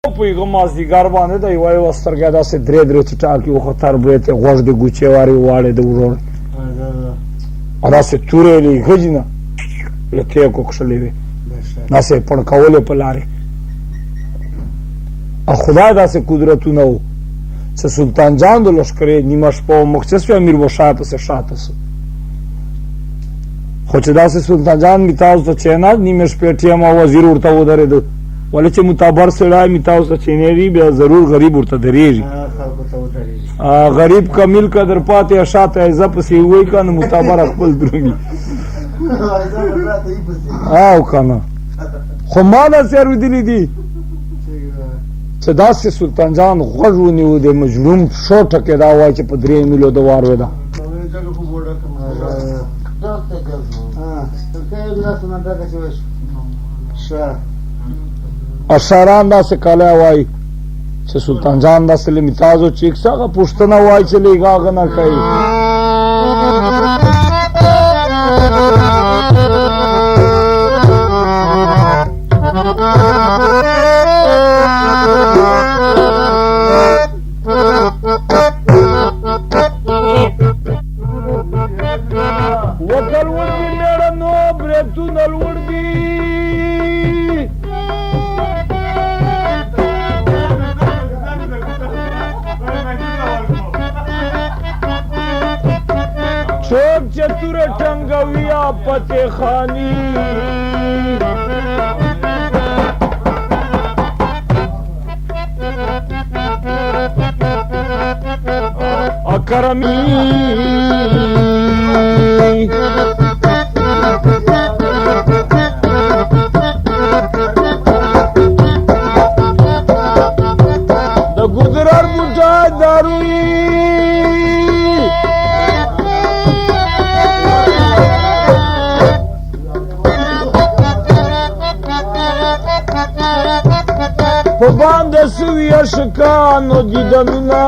پویګه مازدیګر باندې د یوه یوه سترګه داسې درې درې ټاکي وخطر برېتې غوږ د ګوچې وارې واړې د ورور داسې تورې لیږدي نه له کېکو کښلې وې داسې یې پړکولې په لارې او خدای داسې قدرتونه وو چې سلطان جان د لښکرې نیمه شپه مخصص و امیر بشار پسې شاته سو خو چې داسې سلطان جان مې تاسو ته چینه نیمه شپې ټیمه وزیر ورته ودرېده ولې چې متبر سړی مې تاسو ته چینېږي بیا ضرور غریب ورته درېږي غریب کمیل قدر پاتې شاته ایزه پسې ووایي که نه متبر خپل درومي او که نه خو ما داسې اورېدلي دي چې داسې سلطان جان غوږ ونیو د مجروم شو ټکې دا وایي چې په 3 میلو د وار وې ده اشاران داسې کالی وایي چې سلطان جان داسې له متازو چیک څه هغه پوښتنه وایي چې لیږه هغه نه کوي وکل ور دي میړه نو برېتونه لوړ دي څوک چې توره ټنګوي آفتې خاني اکرمی د ګودرار بوټا داروي په باندې سوي عشقانو دیدنونه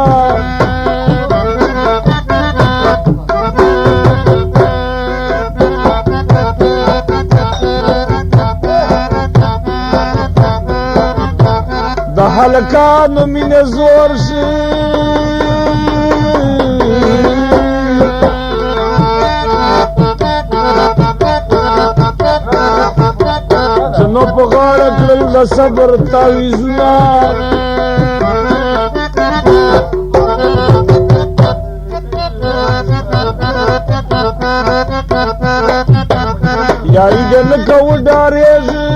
د هلکانو مینې زور شي نو په غاړه کړل د صبر تعویذونه یاري دې لکه وډارېږي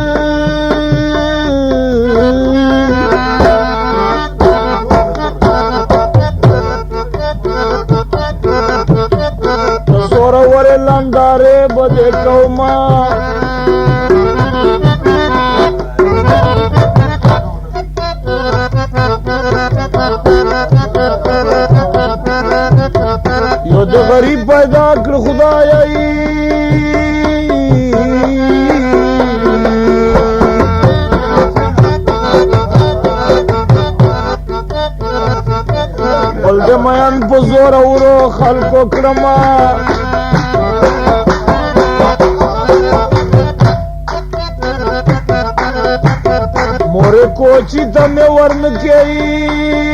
زوره ورې لنډارې به دې کومه یو د غریب پیدا کړ خدایي بل د میان په زور ورو خلکو کړما مورې کوچي ته مې ورنکوي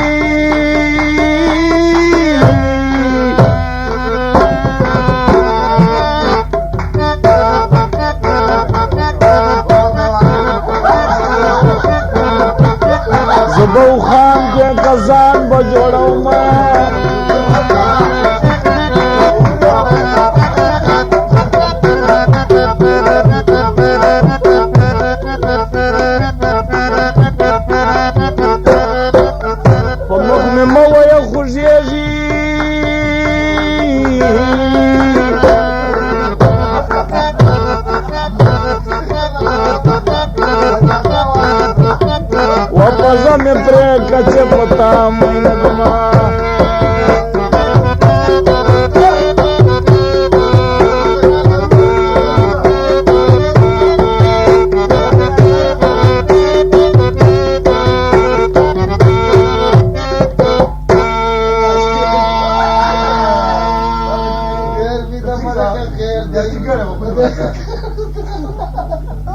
زبو خان کے قزان بجوڑو په مخ مې مه وایه خوږېږي وپزه مې پرېږده چې په تا مینه زما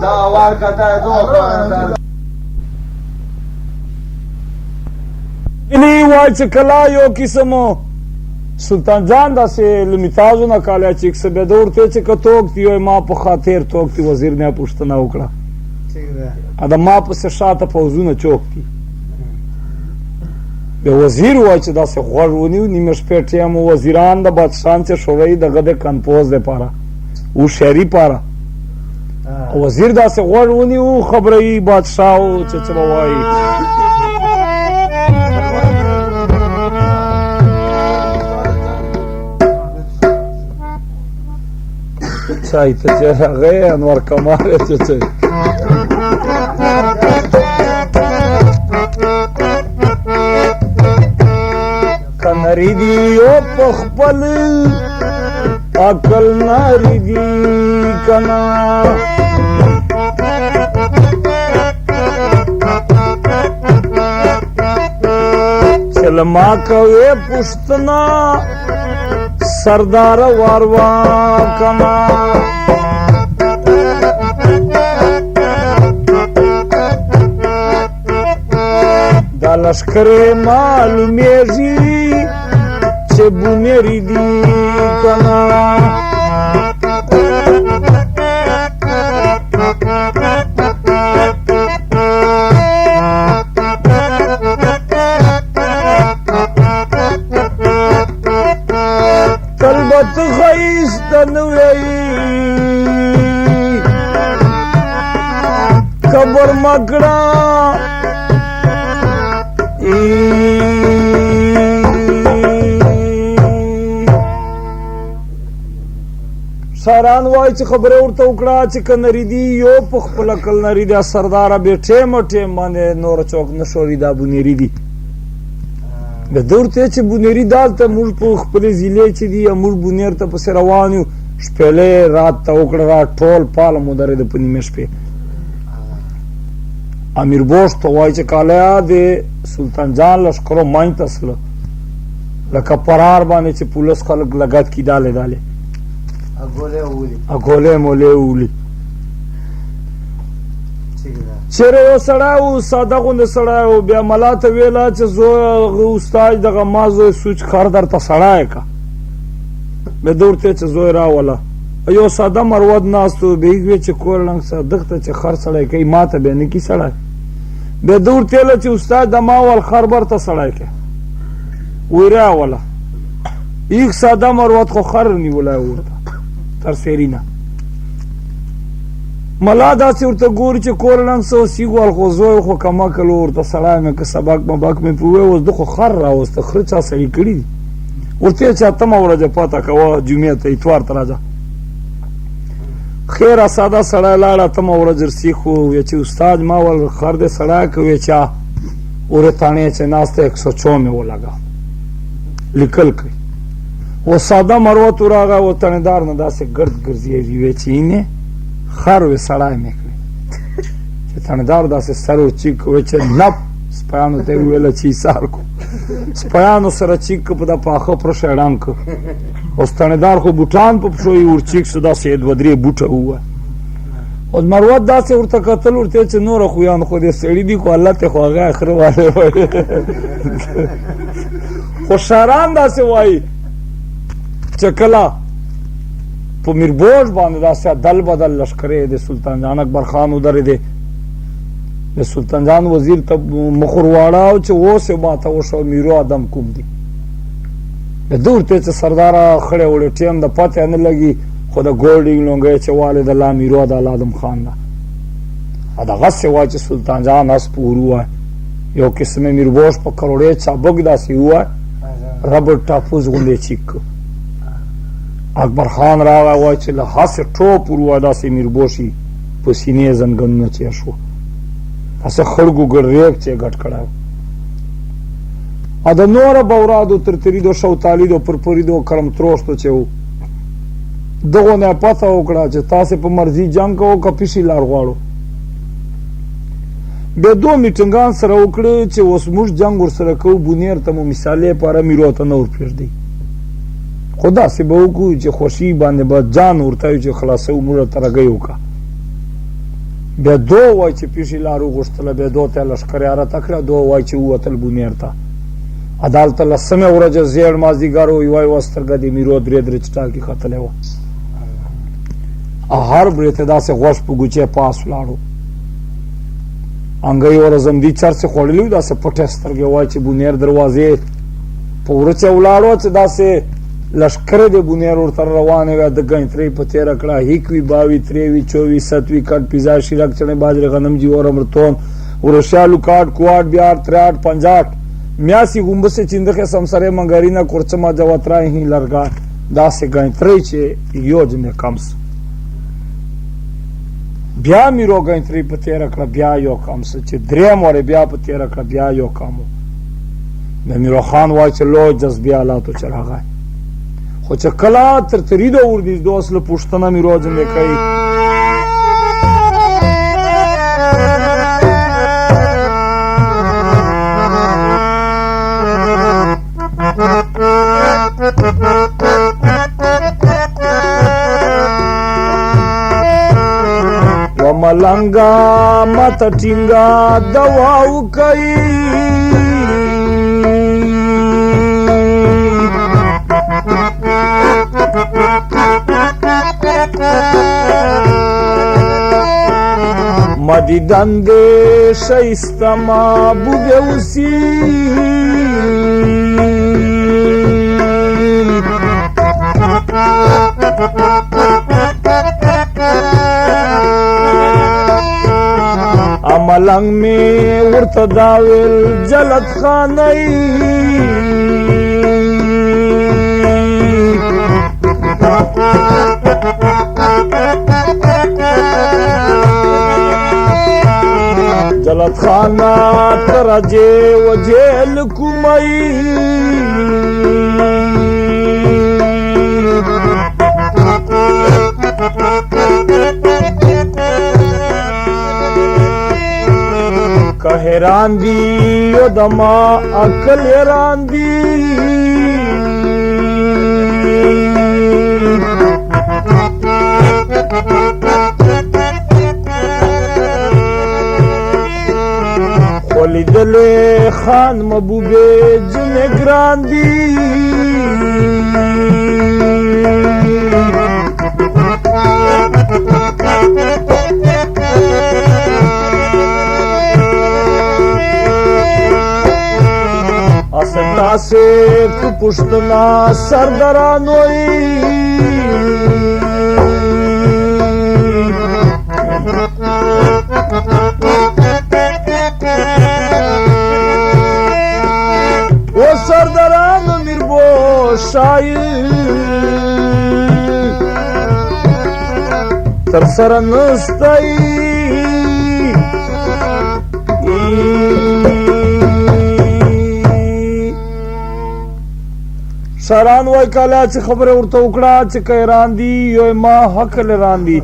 دا وار کته دو الی وای چې کلا یو قسمو سلطان جان داسې له میتازونه کالی چې څه بیا ده ورته چې که توک دی وایي ما په خاطر توک دی وزیر نه پوښتنه وکړه د ما پسې شاته پوځونه چوک دي بیا وزیر وایي چې داسې غوږ ونیو نیمه شپې ټیم وزیران د بادشان چې شوی دغه د کنپوز دپاره هوښیاري پاره وزیر داسې غوږ ونیو خبره یې بادشاه و چې څه به وایي چای ته چې هغه انور کمال چې څه کنری دی او په خپل عقل ناری دی کنا چل ما کوي پښتنا سردار واروا کنا دا لشکر معلومیږي چې بونیری دی کنا کلبت خیست نوی کبر مکڑا ساران وای چې خبره ورته وکړه چې که نری دی یو په خپله کل نری دی سرداره بې ټیمه ټیم باندې نوره چوک نه شوري دا بونیري دي بیا ده ورته چې بونیري دالته موږ په خپلې ضلعې چې دي موږ بونیر ته پسې روان یو شپېلې رات ته وکړه را ټول پاله مو درېده په نیمه شپې امیر بوش ته وایي چې کالیا د سلطان جان لشکرو منځ ته سله لکه پرار باندې چې پولیس خلک لګت کي دالې دالې اګولې مولې وولي چیرې یو سړی و ساده غوندې سړی و بیا ملا ته ویله چې زوی استاد دغه ما زوی سوچ خر درته سړی که بیا ده ورته چې زوی راوله یو ساده مرود ناست و بیا یې وی چې کور لنګ صدق ته چې خر سړی کوي ما ته بیا نه کي سړی بیا ده ورته ویله چې استاد د ما ول خر برته سړی که وی راوله یک ساده مرود خو خر نیولی ورته تر سیرینه ملا داسې ورته ګوري چې کور لنګ څه سیګوال خو زوی خو کمکل ورته سړی مې که سبق مبق مې پې ووی اوس ده خو خر راوسته خره چا سړي کړي دي ورته چې اتمه ورځ پته کوه جمعې ته اتوار ته راځه خیره ساده سړی لاړ اتمه ورځ رسېږ خو ویې چې استاد ما ول خر دې سړی که ویې چا ورې تاڼې چې ناسته 104 مې ولګه لیکل کوي و ساده مروت راغی و تڼېدار نه داسې ګرد ګرځېږي ویې چې اینې خر وی سړی مې کړی چې تڼېدار داسې سر ورچیک وی چې نپ سپیانو ته یې وویله چې ایسار کو سپیانو سره چیک که په دا پاخه پرشه ړنګ که اوس تڼېدار خو بوټان په پښو یې ورچیک شو داسې دوه درې بوټه ووه اوس مروت داسې ورته کتل ورته چې نوره خویان خو دې سړي دي خو الله ته خو هغه خره والی وایي خو شاران داسې وایي چې کله په میربوش باندې داسې دل بدل لشکرې د سلطان جان اکبر خان ودرېدې د سلطان جان وزیر ته مخ ور واړاو چې اوس یې ماته وشو میرو ادم کوم دي ده ورته چې سرداره خړې وړې ټیم د پته نه لګي خو د ګولډینګ لونګۍ چې والد الله میرو د ادم خان ده دغسې وایي چې سلطان جان اس پور ووایي یو قسمه میربوش په کروړې چابک داسې ووایي ربړ ټاپوس غوندې چیک کړ اکبر خان راغی وایي چې له هسې ټوپ ور ووایي داسې میربوشي په سینې زنګنونه چې شو داسې خړګو ګړریک چې یې ګډ کړی و او د نوره بورادو ترتریدو شوتالیدو پرپریدو کرم تروشتو چې و دغو نه یې پته وکړه چې تاسې په مرضي جنګ کوو که پیشي لار غواړو بیا دو میټنګان سره وکړه چې اوس موږ جنګ ورسره کوو بونیر ته مو مثالې پاره میرو ته نه ورپرېږدئ خو داسې به وکړو چې خوښي باندې به جان ورته وي چې خلاصوو موږ ته رګۍ وکړه بیا دو وایي چې پیشي لار وغوښتله بیا دو ته یې لښکر یاره ته کړه دو وایي چې ووتل بونیر ته عدالت لسمه ورځ زیړ مازدیګر یوای وسترګه د میرو درې درې چټاکی خطلې و هر برته داسې غوښ په ګوچه پاس لاړو انګي ورزم دي چرڅ خړلې داسې پټه سترګې وای چې بونیر دروازې په ورچه ولاړو چې داسې لشکره د بونیر ورته روانه و د غنټري په تیر کړه هیکوي 22 23 24 27 کټ پیزا شیرک چنه باجره غنم جی اور امرتون ورشالو کاټ کوټ بیار 63 50 میاسی ګمبسه چیندخه سمسره منګرینا کورچما جواترا هی لرګا داسې غنټري چې یوجنه کمس بیا میرو غنټري په تیر کړه بیا یو کمس چې درې مور بیا په تیر کړه بیا یو کمو د میرو خان وای چې لو جذبه حالاتو چراغای خو چې کلا تر تریدو وردی دوس له پښتنه میرو ځنه کوي وملنګا مت ټینګا دواو کوي مدی دنده شایسته محبوب اوسی ملنګ می ورته داویل جلت خانای جلت خانا ترجه وجه لکومای حیران دی او دما عقل حیران دی خولی دل خان محبوب جن گران دی استا سے پشتنا سردرانوئی وہ سردران میربو شاید ترسر نستائی شاران وای کالا چې خبره ورته وکړه چې کیران دی یو ما حق لران دی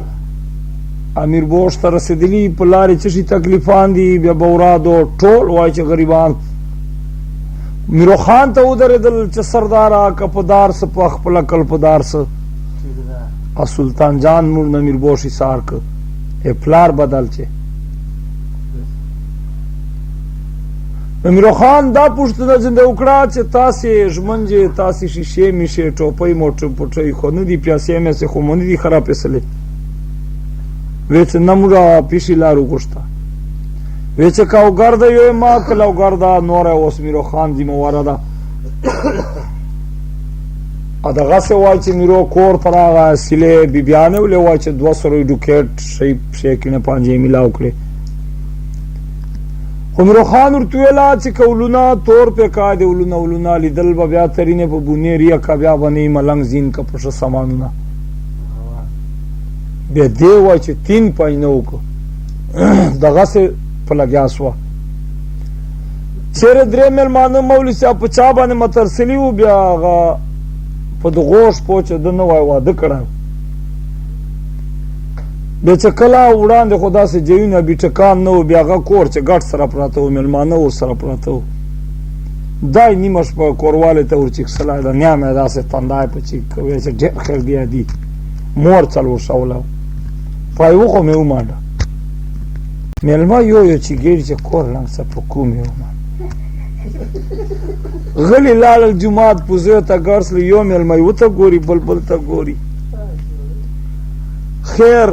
امیر بوش ته رسیدلی په لارې چې شي تکلیفان دي بیا بورادو ټول وای چې غریبان میرو خان ته ودرېدل چې سردارا کپدار س په خپل کلپدار س سلطان جان مور امیر بوش ایثار ک افلار بدل چې امیرو خان دا پوښتنه ځنده وکړه چې تاسې ژمنجې تاسې شیشې میشې ټوپۍ موټر پټۍ خو نه دي پیاسې میسې خو مو نه دي خراب پیسلې وی چې نه موږ پیشي لار وغوښته وی چې کاوګرده یو ما کلاوګرده نوره اوس میرو خان ذمهواره ده دغسې وایي چې میرو کور ته راغی سیلې بیبیانې ولې وایي چې 200 ډوکېټ شی پښې کینې پانجې میلاو کړې خو میرو خان ورته ویله چې که ولونه تور پیکا د ولونه لیدل به بیا ترینې په بونې ریکه بیا به نه ملنګ زین که په ښه سامانونه بیا دې وایي چې 3 5 نه وکړو دغسې په لګیا سوه چیرې 3 مېلمانه مولوي صاحب په چا باندې مترسلي وو بیا هغه په د غوښ پوچ د نه وای واده کړی بیا چې کله وړاندې خو داسې جیونه بیټکان نه وو بیا هغه کور چې ګډ سره پراته وو مېلمانه ورسره پراته وو دای نیمه شپه کوروالې ته ورچیکسلی ده نیا مې داسې تندای په چیک وی چې ډېر خیر بیا دي مور څلور شوله پای وخو مې ومانډه مېلمه یو چې ګیري چې کور لنګ څه په کوم یې ومانډه غلی لاړل جومات پوزیو ته ګرځل یو میلمه یو ته ګوري بل ته ګوري خیر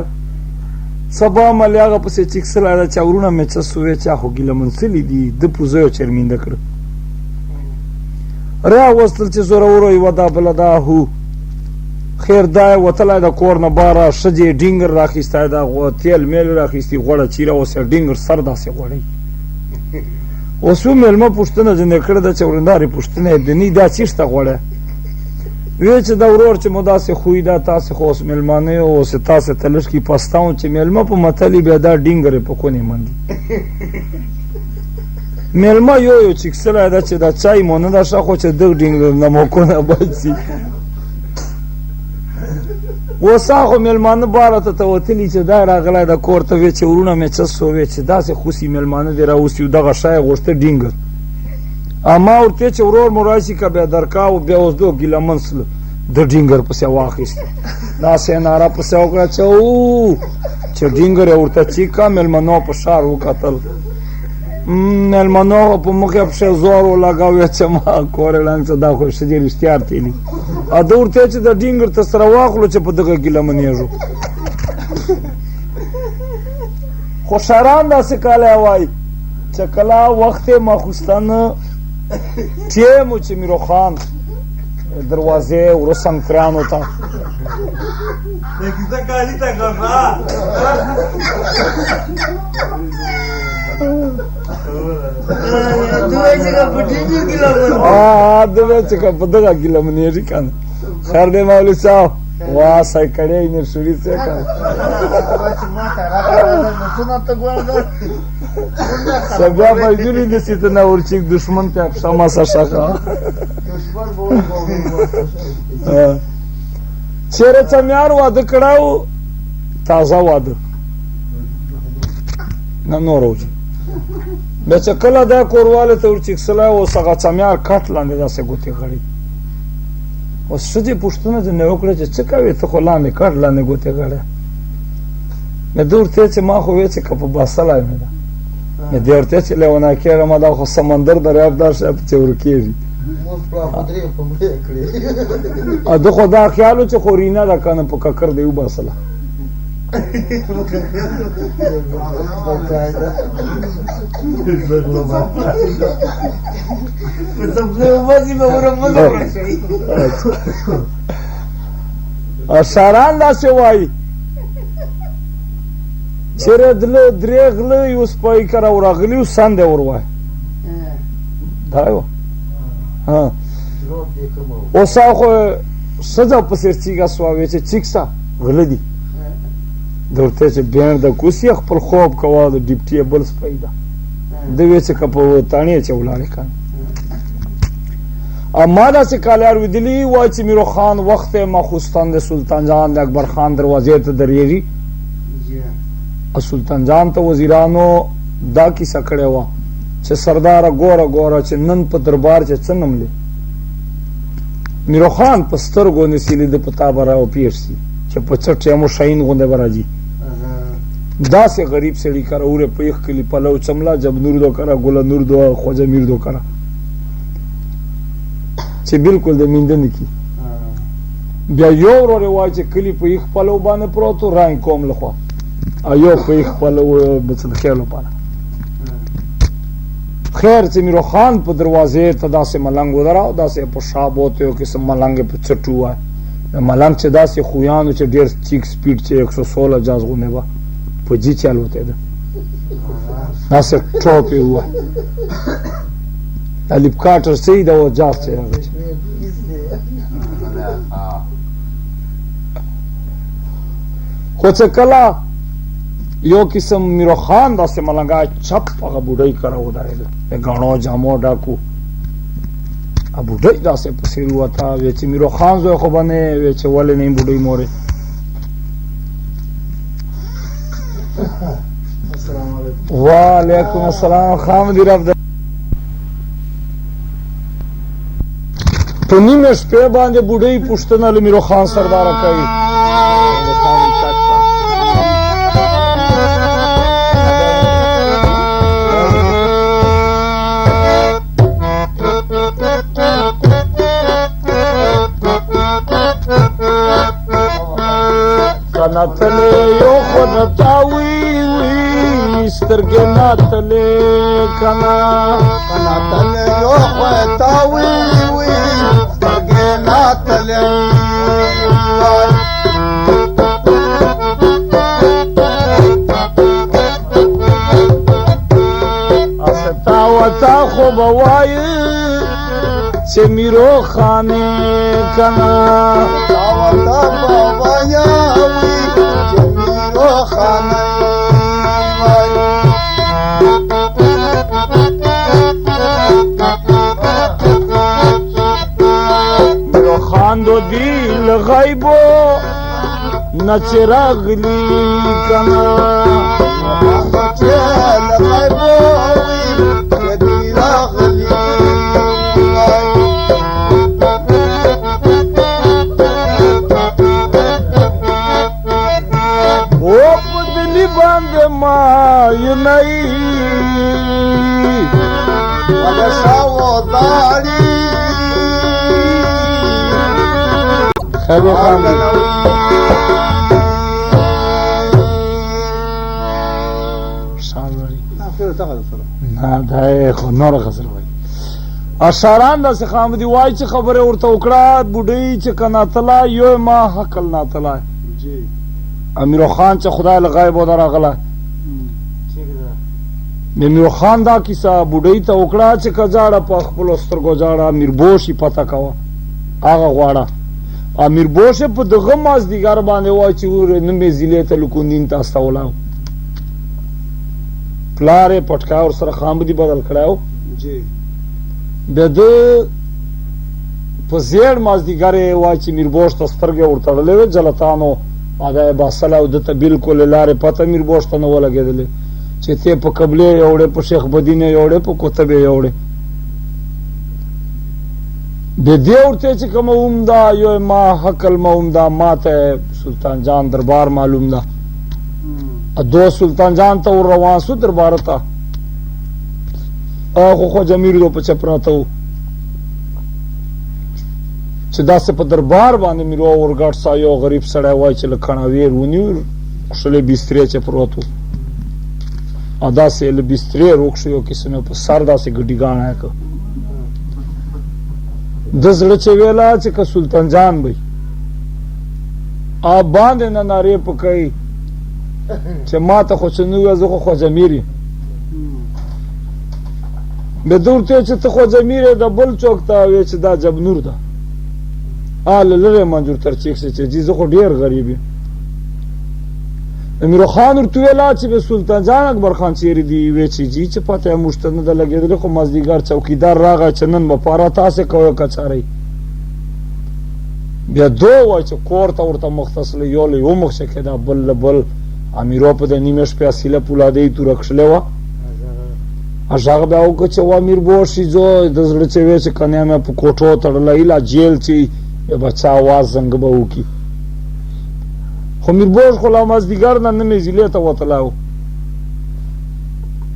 سبا مې هغه پسې چیکسلی ده چا ورونه مې څه سوې چا خو ګیله منسلي دي ده پوزیو چرمینده کړه راوستل چې زوروره یوه دا بله دا هو خیر دا یې وتلی د کور نه باره ښځې ډینګر راخیستی دا تیل میل راخیستي غوړه چیره اوس یې ډینګر سر داسې غوړی اوس و میلمه پوښتنه ځینې کړې ده چې ورندارې پوښتنه یې دني دا چېرته غوړی وی چې دا ورور چې مو داسې خوی دا تاسې خو اوس میلمانه یو اوس تاسې ته لږ کې پستاون چې میلمه په متلي بیا دا ډینګر یې په کونې منډي میلمه یو چیکسلی ده چې دا چای مو نه ده ښه خو چې دغ ډینګر نه مو کونه بچ شي اوس هغه میلمانه باره ته وتلي چې دا راغلی د کور ته وی چې ورونه مې څه سوې چې داسې خوسي میلمانه دې راوستي دغه شی یې غوښته ډینګر ما ورته چې ورور مو راشي که بیا درکاو بیا اوس دو ګیلمن سله د ډینګر پسې واخیست داسې ناره پسې وکړه چې ډینګر یې ورته چیکه میلمنو په شار وکتل میلمنو په مخ یې پسې زور ولګاو چې ما کور یې ړنګ څه دا خو ښځې رښتیا ارتېلي ده ورته چې د ډینګر ته سره واخلو چې په دغه ګیلمنېږو خو شران داسې کالی وایي چې کله وخت ماخوستن ټیم و چې میروخان دروازې ورسم کرانو ته دوی چې که په دغه ګیلمنېږي که نه خیر دی مولوي صاحب وا سایکړی نرسوري څه که بیا مجبوري داسې ته نه ورچېږ دښمن ته پښه مسه ښه چېرې څمیار واده کړی و تازه واده نه نور وجه بیا چې کله دا کوروالی ته ورچېکسلی اوس هغه څمیار کټ لاندې داسې ګوتې غړي اوس ښځې پوښتنه ځینې وکړه چې څه کوې ته خو لاندې کټ لاندې ګوتې غړی مې ده ورته چې ما خو ویې چې که په باسلی مې ده مې دې ورته چې لیوناکېږه ما دا خو سمندر دریاب دا شی په چې ورکېږي ده خو دا خیال و چې خو رینه ده که نه په ککر دی وباسله شاران داسې وایي چېرې دله درې غله یو سپی که راورغلي و سند یې ور وایي دا یې وه اوس هغه خو ښځه پسې چیګه سوه ویې چې چیک سه غله دي ده ورته چې بینډ د کوس یې خپل خوب کوه د ډیپټي یې بل سپی ده ده ویې چې که په تاڼې چې ولاړې که نه ما داسې کالیار ویدلي وایي چې میروخان وخت ماخوستن د سلطان جان د اکبر خان دروازې ته درېږي سلطان جان ته وزیرانو دا کیسه کړې وه چې سرداره ګوره ګوره چې نن په دربار چې څه نملې میروخان په سترګو نیسي لیده په تا به راوپېښ شي چې په څه ټیم و شهین غوندې به راځي داسې غریب سړي کره اوره په یخ کلي پلو چملا جب نور دو کره ګله نور دو خوجه میر دو کره چې بالکل د میندنې کې بیا یو ورور یې وایي چې کلي په یخ پلو باندې پروت و رنګ کوم لخوا او یو په یخ پلو بڅلخیل لپاره خیر چې میروخان په دروازې ته داسې ملنګ ودراو داسې په شا بوته یو قسم ملنګ یې په څټو وایي ملنګ چې داسې خویانو چې ډېر چیک سپیډ چې 116 جاز غوندې به په جي چې الوتېده داسې ټوپ یې ووایي هلیپکاټر صحیح ده و جاز چې هغه خو چې کله یو قسم میروخان داسې ملنګا چپ هغه بوډۍ کره ودرېده د ګاڼو جامو ډاکو بوډۍ داسې پسې ووته ویې چې میروخان زوی خو به نه یې ویې چې ولې نه بوډۍ مورې وعلیکم السلام خامدي رب په نیمه شپې باندې بوډۍ پوښتنه له میروخان سرداره کوي ناتلې یو خو نتاوي وي سترګې ناتلې کنا ناتلې یو خو نتاوي وي سترګې ناتلې تا خو بوای چې میرو خانه کنا تا بوای چې میرو خانه میرو خان دو دیل غیبو نچراغلی کنا ما يناي ولا سوداري خبر خامي نه دا خو نور غزل وای اشاران د خامدي وای چې خبره ورته وکړه بوډۍ چې کناتلا یو ما حقل ناتلا جی امیر خان چې خدای له غیب و درغله امیر خان دا کیسه بوډۍ ته وکړه چې کجاړه په خپل سترګو جاړه امیر بوشي پته کاوه هغه غواړه امیر بوش په دغه مازدیګر باندې وای چې ور نمبه زیلې ته لکوندین تاسو ته ولاو پلاره پټکا اور سره خامدي بدل کړاو جی د په زیر مازدیګر وای چې امیر بوش ته سترګې ورتړلې جلتانو اده باسل او دته بالکل لاره پته میر بوشته نه ولګیدل چې ته په قبله یوړې په شیخ بدینه یوړې په کوتبه یوړې د دې ورته چې کوم اومدا یو ما حقل مومدا ماته سلطان جان دربار معلوم ده دو سلطان جان ته روان سو دربار ته اخو خو جمیر دو په چپراته چې داسې په دربار باندې میرو ورګټ سا یو غریب سړی وای چې لکھنا ویر ونیو خپل بسترې چې پروتو ادا سه له بسترې روښیو کیسنه په سر داسې ګډی غاڼه ک د زړه چې ویلا چې ک سلطان جان وای ا باندې نه ناری پکای چې ما ته خو څنګه زه خو جمیری به دورته چې ته خو جمیری د بل چوک ته وې چې دا جب نور ده آل لره منظور ترچیک سے چیزی زخو ډیر غریبی امیر خان ورته ویلا چې به سلطان جان اکبر خان چیرې دی وی چې جی چې پته مشتنه د لګیدل خو مزدیګر چوکیدار راغی چې نن په پاره تاسو کوی کچاري بیا دوه وای چې کور ته ورته مختص له یو له مخ څخه دا بل امیرو په د نیمش په اصله پولادې تو رخصله و اشاغه به او چې و امیر بوشي جو د زړه چې وې چې کنه مې په کوټو تړلې لا جیل چې بچا आवाज څنګه به وکي خو میر بوش خو لا مزدیګر نه نه زیلې ته وتلاو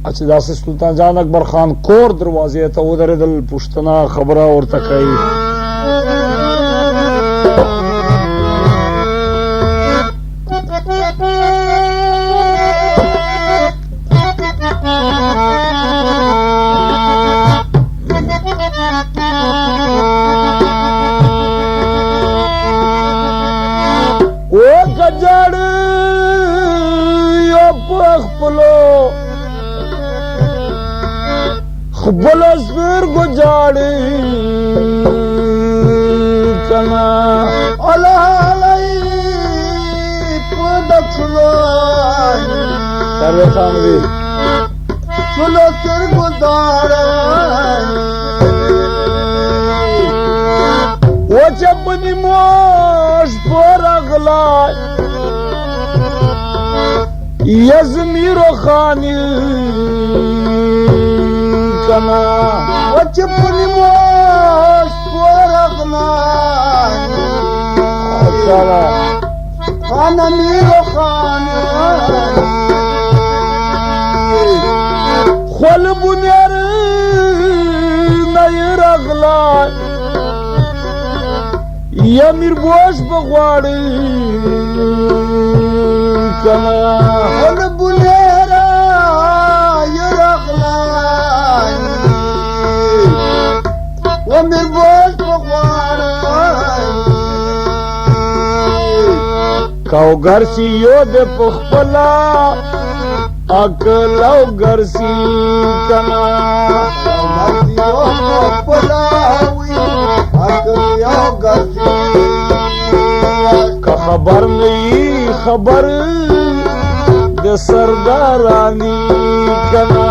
اچھا داسې سلطان جان اکبر خان کور دروازې ته ودرېدل پښتنه خبره ورته کوي جړ یو پخپلو خپل سر گجاړ کنا الله علی پدخلو سره سامری چلو سر گزار و چپنی موش پر اغلا یزمیر خانی کنا و چپنی موش پر اغلا خان امیر خانی خول بنیر نیر اغلا یا میر بوش بغواړي کنا ول بولرا يرغلا ومن بوش بخوارا کاو گرسی یو دے پخپلا اکلاو گرسی کنا کا خبر نہیں خبر دے سردارانی کنا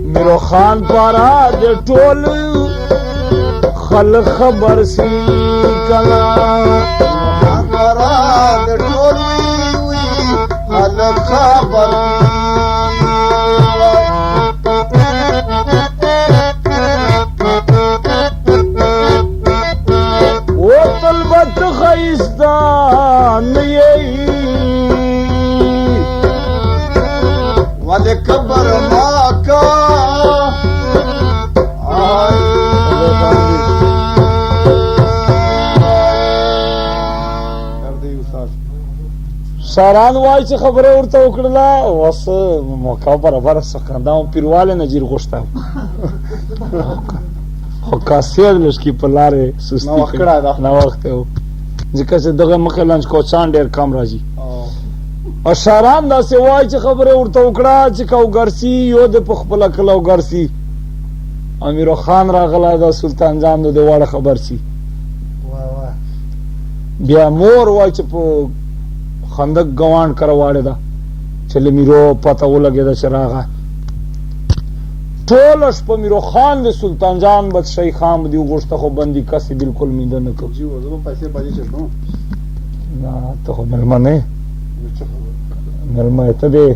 میرو خان پارا دے ٹول خلق خبر سی کنا خبر او طلبت خیستان یہی والے قبر ماں کا ساران وای چې خبره ورته وکړله وس موقع برابر سکندا پیرواله نجیر غوښته خو کاسیر لشکې په لارې سستی نه وخت و ځکه چې دغه مخې لنچ کوچان ډېر کم راځي او شاران داسې وای چې خبره ورته وکړه چې کوګرسي یو د په خپله کله وګرسي امیرو خان راغلی دا سلطان جان د واړه خبر سي بیا مور وای چې په خندق گوان کرواړه ده چې لمیرو پته ولګېده چې راغی ټوله شپه میرو خان د سلطان جان بادشاهي خان دې وغوښته خو بندي کسې بالکل میده نه کړ نه ته خو مېلمه نه یې مېلمه یې ته دی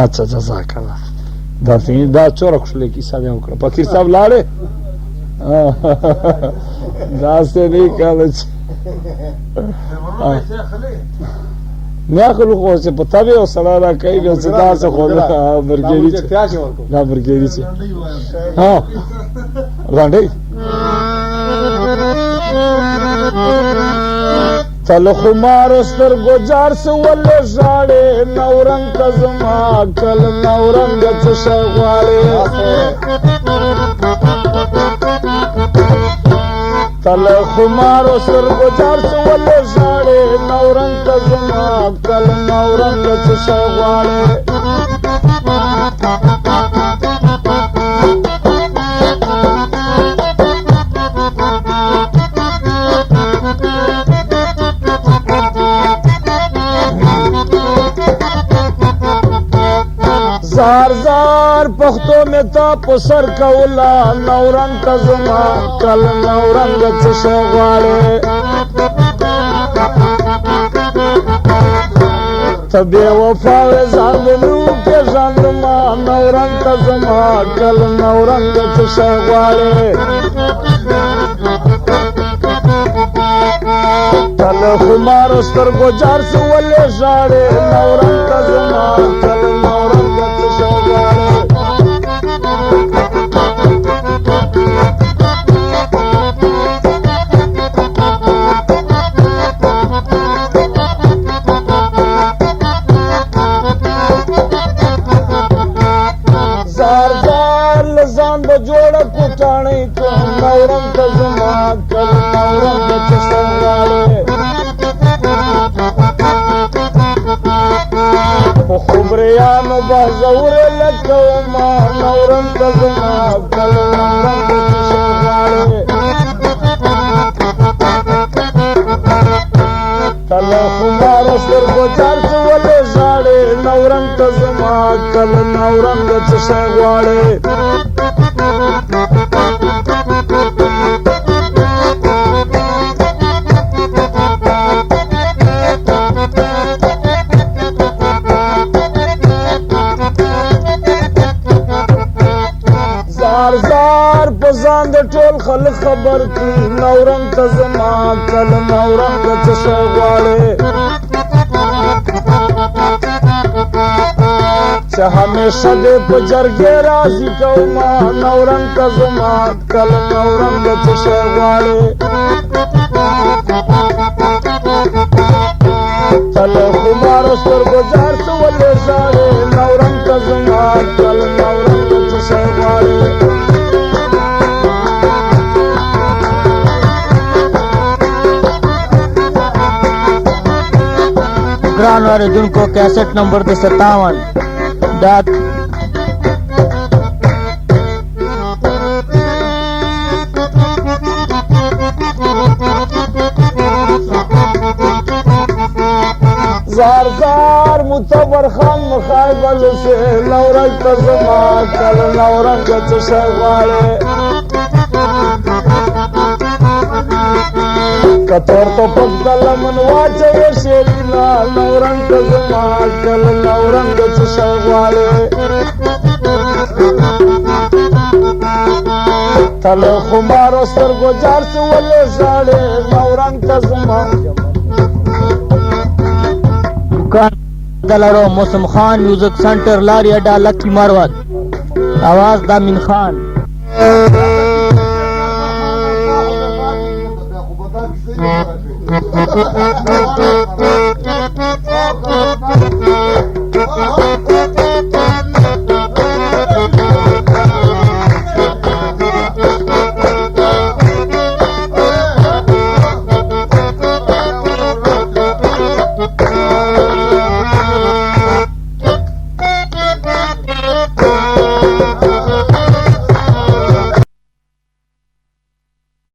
اچھا جزاک الله دا چوره کښلې کیسه دې وکړه فقیر صاحب لاړې داسې نه کله چې نه خلو خو چې په تبه او سره را کوي بیا چې داسې خو برګېري چې دا برګېري چې ها راندې تل خمار سترګو جار سو ول ژاړې نورنګ کزما کل نورنګ څه شغواړې تل خمار سترګو جار سو ول ژاړې نورنګ کزما کل نورنګ څه شغواړې زار زار پختو میں تا پسر کولا نورنگ کزما کل نورنگ چشو غاڑے تبی وفا زاندنو کے زاندما نورنگ کزما کل نورنگ چشو غاڑے تل خمار سترگو جار سو ولے ژاڑے نورنگ کزما کل نورنگ زار زار لزان بجوڑا کٹانے کو نورم کزما کل نورم چسنگاڑے خبریانو بازور لکوما نورم کزما کل نورم چسنگاڑے تل خمار سترګو جار سو ولې ژاړې نورنګ ته زما کل نورنګ څه شی غواړې زار زار په ځان د ټول خلک خبر کړي نورنګ ته زما کل نورنګ څه شی غواړې چې همیشه دې په جرګې راضي کومه نورنګ ته زما کله نورنګ څه شی غواړې کله خمارو سترګو جار څه ولې ژاړې نورنګ ته زما کله نورنګ څه شی غواړې ग्रान वाले cassette number 57 डाक زار زار متبر خان مخای بل سے نورنګ ته زما کله نورنګ څه شی غواړې کتور تو پک دلمن واچوي شیرینا نورنګ ته زما کله نورنګ څه شی غواړې تله خمارو سترګو جار څه ولې ژاړې نورنګ ته زما दुकान दलारो मौसम खान म्यूजिक सेंटर लारी अड्डा लक्की मारवाद आवाज दामिन खान